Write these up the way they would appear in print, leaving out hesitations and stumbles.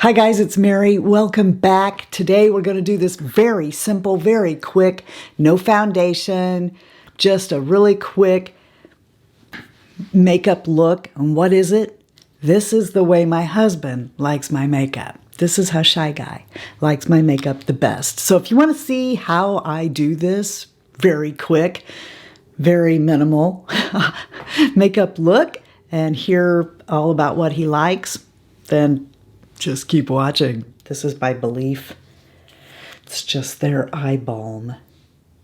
Hi guys, it's Mary. Welcome back. Today we're going to do this very simple, very quick, no foundation, just a really quick makeup look. And what is it? This is the way my husband likes my makeup. This is how Shy Guy likes my makeup the best. So if you want to see how I do this very quick, very minimal makeup look and hear all about what he likes, then just keep watching. This is by Belif. It's just their eye balm.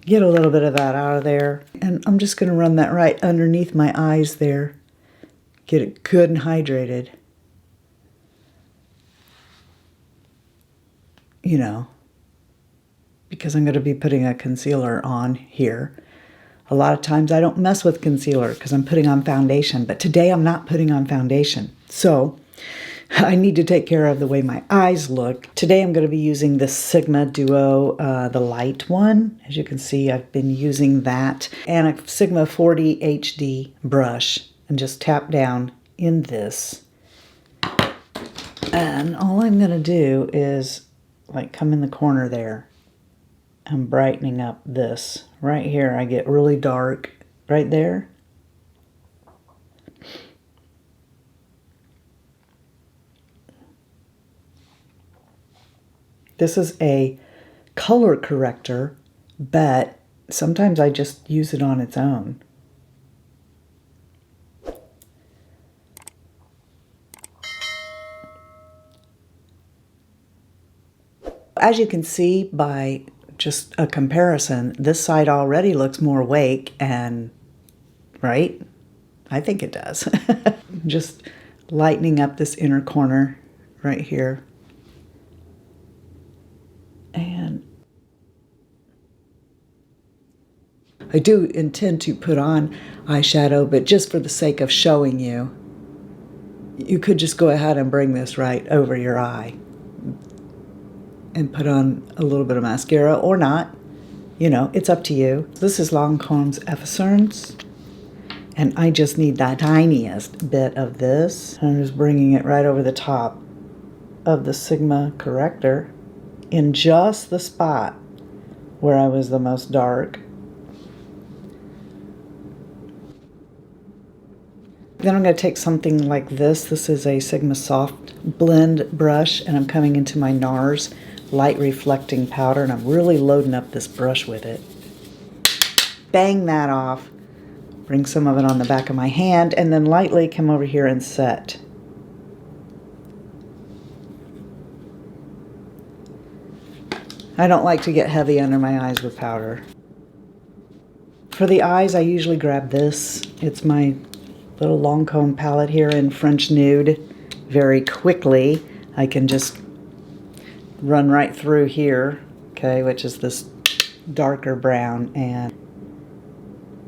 Get a little bit of that out of there. And I'm just going to run that right underneath my eyes there. Get it good and hydrated. You know, because I'm going to be putting a concealer on here. A lot of times I don't mess with concealer because I'm putting on foundation. But today I'm not putting on foundation. So I need to take care of the way my eyes look. Today I'm going to be using the Sigma Duo, the light one. As you can see, I've been using that. And a Sigma 40 HD brush. And just tap down in this. And all I'm going to do is like come in the corner there. I'm brightening up this. Right here I get really dark. Right there. This is a color corrector, but sometimes I just use it on its own. As you can see by just a comparison, this side already looks more awake and, right? I think it does. Just lightening up this inner corner right here. And I do intend to put on eyeshadow, but just for the sake of showing you, you could just go ahead and bring this right over your eye and put on a little bit of mascara or not. You know, it's up to you. This is Lancome's effecernes, and I just need the tiniest bit of this. I'm just bringing it right over the top of the Sigma corrector in just the spot where I was the most dark. Then I'm going to take something like this. This is a Sigma Soft Blend brush, and I'm coming into my NARS Light Reflecting Powder, and I'm really loading up this brush with it. Bang that off. Bring some of it on the back of my hand, and then lightly come over here and set. I don't like to get heavy under my eyes with powder. For the eyes, I usually grab this. It's my little Lancome palette here in French Nude. Very quickly, I can just run right through here, okay, which is this darker brown, and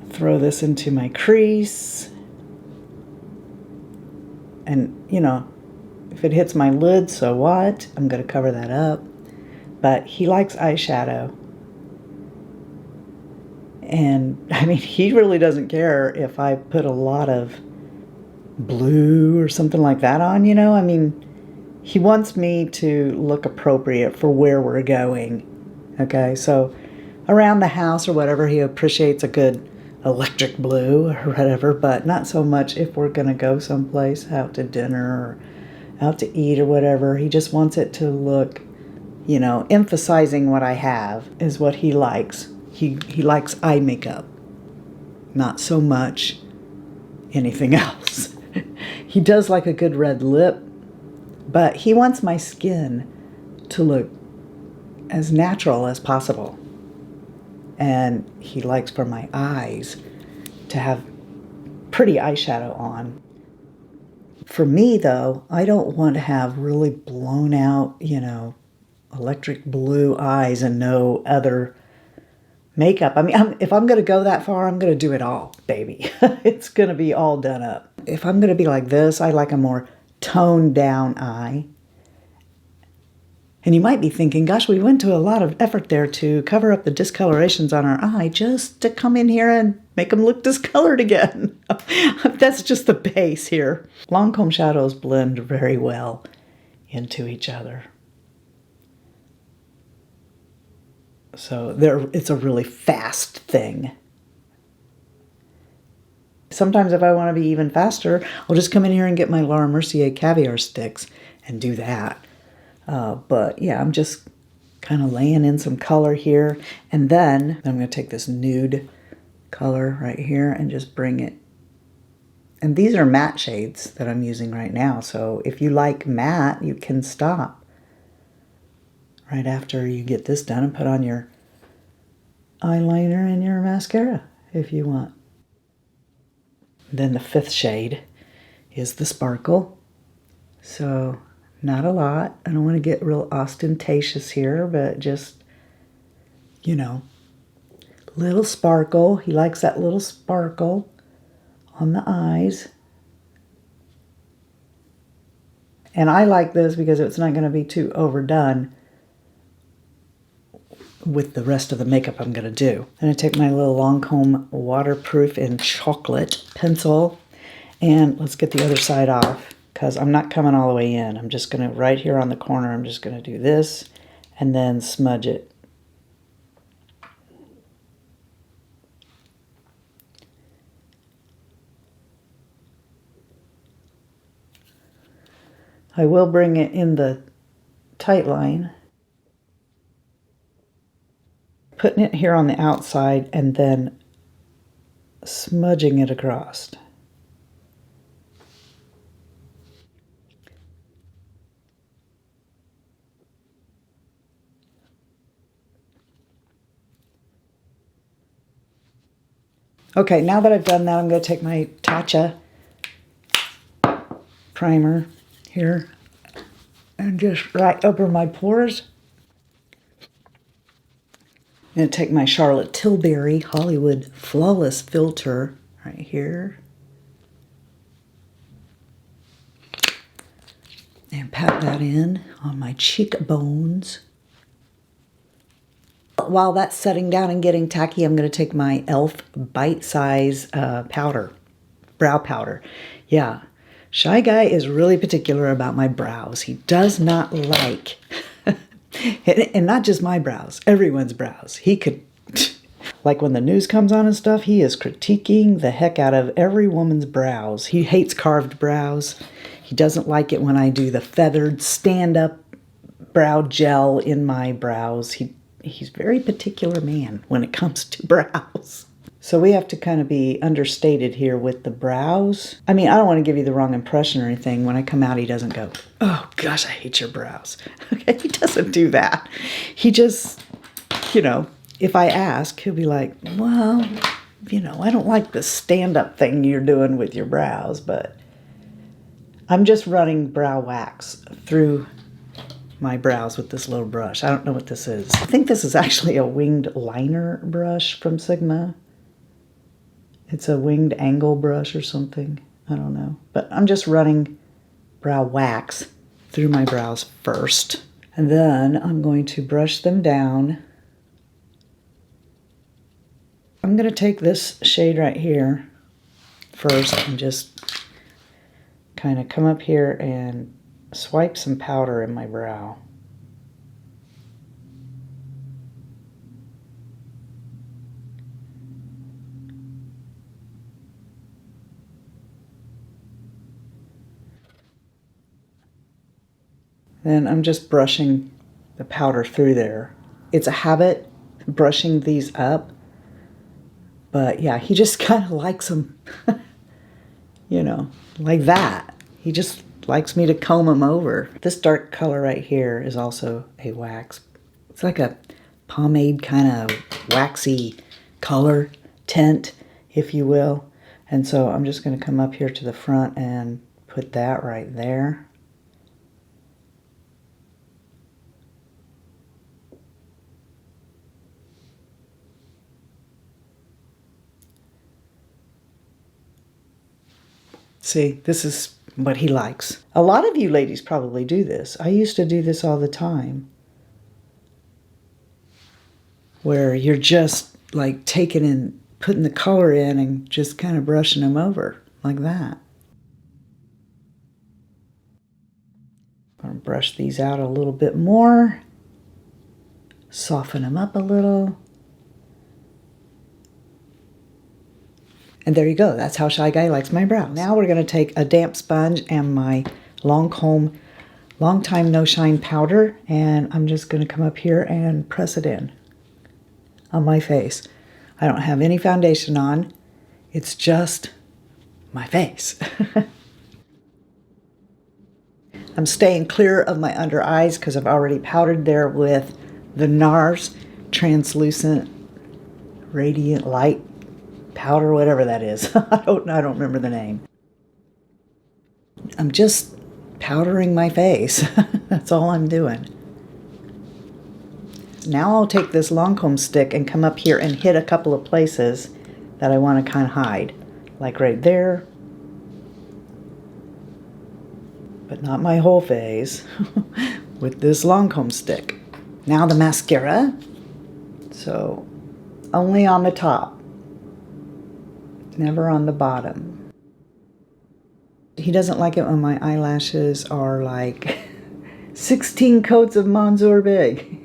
throw this into my crease. And, you know, if it hits my lid, so what? I'm going to cover that up. But he likes eyeshadow. And, I mean, he really doesn't care if I put a lot of blue or something like that on, you know? I mean, he wants me to look appropriate for where we're going. Okay, so around the house or whatever, he appreciates a good electric blue or whatever, but not so much if we're going to go someplace, out to dinner or out to eat or whatever. He just wants it to look, you know, emphasizing what I have is what he likes. He likes eye makeup, not so much anything else. He does like a good red lip, but he wants my skin to look as natural as possible. And he likes for my eyes to have pretty eyeshadow on. For me, though, I don't want to have really blown out, you know, electric blue eyes and no other makeup. I mean, if I'm going to go that far, I'm going to do it all, baby. It's going to be all done up. If I'm going to be like this, I like a more toned down eye. And you might be thinking, gosh, we went to a lot of effort there to cover up the discolorations on our eye just to come in here and make them look discolored again. That's just the base here. Lancome shadows blend very well into each other. So it's a really fast thing. Sometimes if I want to be even faster, I'll just come in here and get my Laura Mercier caviar sticks and do that. But yeah, I'm just kind of laying in some color here. And then I'm going to take this nude color right here and just bring it. And these are matte shades that I'm using right now. So if you like matte, you can stop right after you get this done and put on your eyeliner and your mascara if you want. Then the fifth shade is the sparkle. So not a lot. I don't want to get real ostentatious here, but just, you know, little sparkle. He likes that little sparkle on the eyes. And I like this because it's not going to be too overdone with the rest of the makeup I'm going to do. I'm going to take my little Lancome waterproof in chocolate pencil, and let's get the other side off because I'm not coming all the way in. I'm just going to, right here on the corner, I'm just going to do this and then smudge it. I will bring it in the tight line, putting it here on the outside and then smudging it across. Okay, now that I've done that, I'm going to take my Tatcha primer here and just right over my pores. I'm going to take my Charlotte Tilbury Hollywood Flawless Filter right here and pat that in on my cheekbones. While that's setting down and getting tacky, I'm going to take my e.l.f. Bite Size powder, brow powder. Yeah, Shy Guy is really particular about my brows. He does not like, and not just my brows, everyone's brows. He could, like when the news comes on and stuff, he is critiquing the heck out of every woman's brows. He hates carved brows. He doesn't like it when I do the feathered stand-up brow gel in my brows. He's a very particular man when it comes to brows. So we have to kind of be understated here with the brows. I mean, I don't want to give you the wrong impression or anything. When I come out, he doesn't go, "Oh gosh, I hate your brows." Okay, he doesn't do that. He just, you know, if I ask, he'll be like, "Well, you know, I don't like the stand-up thing you're doing with your brows, but I'm just running brow wax through my brows with this little brush." I don't know what this is. I think this is actually a winged liner brush from Sigma. It's a winged angle brush or something. I don't know. But I'm just running brow wax through my brows first. And then I'm going to brush them down. I'm going to take this shade right here first and just kind of come up here and swipe some powder in my brow. Then I'm just brushing the powder through there. It's a habit brushing these up, but yeah, he just kind of likes them, you know, like that. He just likes me to comb them over. This dark color right here is also a wax. It's like a pomade kind of waxy color tint, if you will. And so I'm just going to come up here to the front and put that right there. See, this is what he likes. A lot of you ladies probably do this. I used to do this all the time, where you're just like taking and putting the color in and just kind of brushing them over like that. I'm brush these out a little bit more. Soften them up a little. And there you go. That's how Shy Guy likes my brows. Now we're going to take a damp sponge and my Lancome Long Time No Shine powder, and I'm just going to come up here and press it in on my face. I don't have any foundation on. It's just my face. I'm staying clear of my under eyes because I've already powdered there with the NARS Translucent Radiant Light Powder, whatever that is. I don't remember the name. I'm just powdering my face. That's all I'm doing. Now I'll take this Lancome stick and come up here and hit a couple of places that I want to kind of hide. Like right there. But not my whole face. With this Lancome stick. Now the mascara. So only on the top. Never on the bottom. He doesn't like it when my eyelashes are like 16 coats of Monjour Big.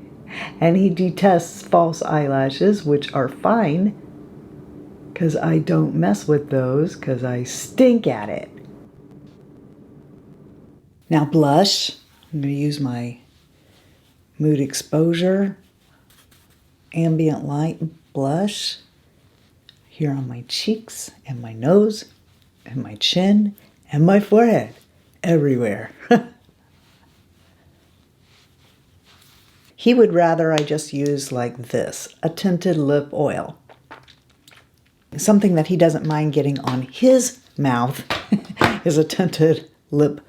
And he detests false eyelashes, which are fine. Because I don't mess with those, because I stink at it. Now blush. I'm going to use my Mood Exposure Ambient Light blush. Here on my cheeks, and my nose, and my chin, and my forehead. Everywhere. He would rather I just use like this, a tinted lip oil. Something that he doesn't mind getting on his mouth is a tinted lip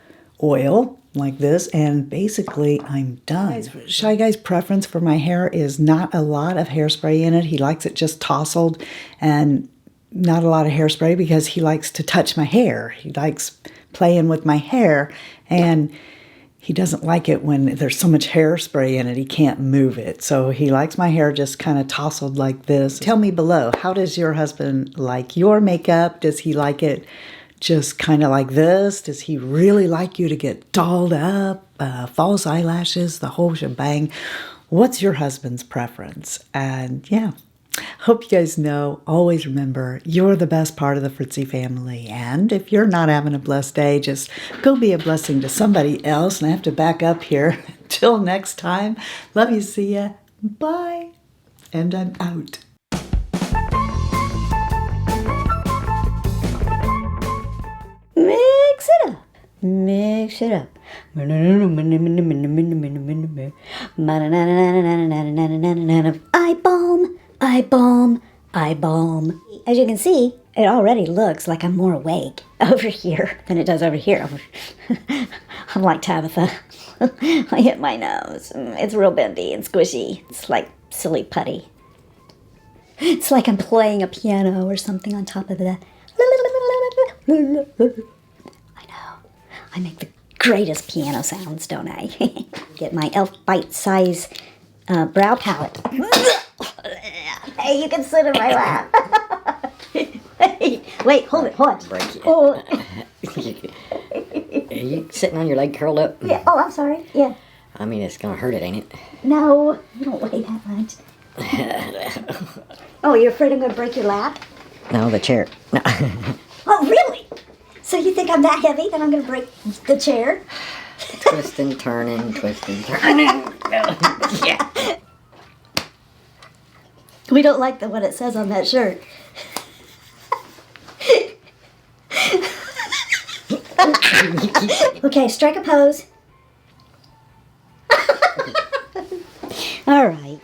oil like this, and basically I'm done. Shy Guy's preference for my hair is not a lot of hairspray in it. He likes it just tousled and not a lot of hairspray because he likes to touch my hair. He likes playing with my hair, and he doesn't like it when there's so much hairspray in it he can't move it. So he likes my hair just kind of tousled like this. Tell me below, how does your husband like your makeup? Does he like it just kind of like this? Does he really like you to get dolled up, false eyelashes, the whole shebang? What's your husband's preference? And yeah, hope you guys know, always remember, you're the best part of the Fritzy family. And if you're not having a blessed day, just go be a blessing to somebody else. And I have to back up here. Till next time, love you, see ya, bye, and I'm out. Mix it up. Mix it up. Eye balm, eye balm, eye balm. As you can see, it already looks like I'm more awake over here than it does over here. I'm like Tabitha. I hit my nose. It's real bendy and squishy. It's like silly putty. It's like I'm playing a piano or something on top of the... I know. I make the greatest piano sounds, don't I? Get my e.l.f. bite-size brow palette. Hey, you can sit in my lap. Hey, wait, hold it, hold on. Break it. Oh. Are you sitting on your leg curled up? Yeah. Oh, I'm sorry. Yeah. I mean, it's gonna hurt it, ain't it? No, you don't weigh that much. Oh, you're afraid I'm going to break your lap? No, the chair. No. Oh, really? So you think I'm that heavy that I'm going to break the chair? Twisting, turning, twisting, turning. Yeah. We don't like what it says on that shirt. Okay, strike a pose. All right.